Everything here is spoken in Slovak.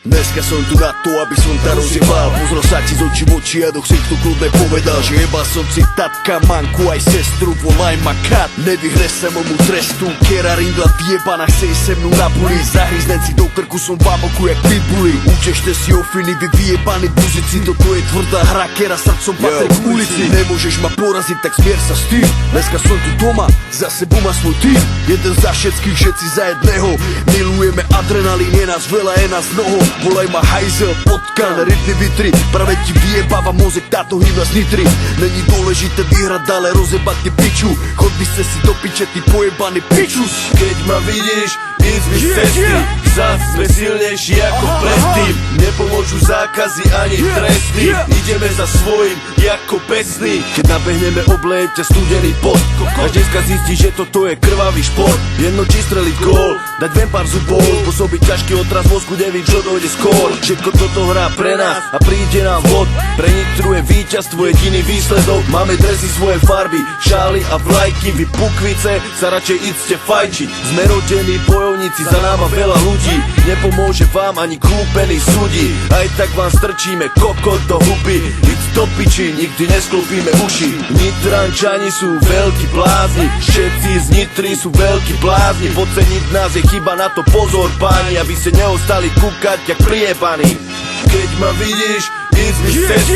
Dneska som tu na to, aby som ta rozjebal. Pozrel sa ti z očí v oči a do ksichtu kľudne povedal, že jebal som si tatka, manku aj sestru, volaj ma kat. Nevyhne sa momu trestu, kera ringla vyjebana, chce se mnou na puli. Zahryznem si do krku, som v amoku jak pitbully. Učešte si ofiny, vy vyjebani buzici, toto je tvrdá hra, kera srdcom patrí k ulici. Nemôžeš ma poraziť, tak smier sa s tým. Dneska som tu doma, za sebou má svoj tým. Jeden za všetkých, všetci za jedného. Milujeme adrenalín, je nás veľa, je nás mnoho. Volaj ma hajzel, potkan, rytmy vitry. Práve ti vyjebáva mozek táto hymna z Nitry. Není dôležité vyhrať, ale rozjebať ti piču. Chod by ste si do piče, ty pojebaný pičus. Keď ma vidíš, ísť mi z cesty. Zas sme silnejší ako predtým. Nepomôžu zákazy ani tresty. Ideme za svojím, ako pesný. Keď nabehneme, oblejem ťa studený pot. Až dneska zistíš, že toto je krvavý šport. Jedno či streliť gól, dať ven pár zubov, spôsobiť ťažký otras mozgu, nevím, čo dojde skôr. Všetko toto hrá pre nás a príde nám vod. Pre Nitru je víťazstvo jediný výsledok. Máme dresy, svoje farby, šály a vlajky. Vy pukvice sa radšej idste fajčiť. Sme rodení bojovníci, za náma veľa ľudí. Nepomôže vám ani kúpený súdi. Aj tak vám strčíme kokot do huby. Idz do piči, nikdy nesklopíme uši. Nitrančani sú veľkí blázni, všetci z Nitry sú veľkí blázni. Podceniť nás je chyba, na to pozor páni, aby ste neostali kúkať jak priebaní. Keď ma vidíš, ísť mi z cesty.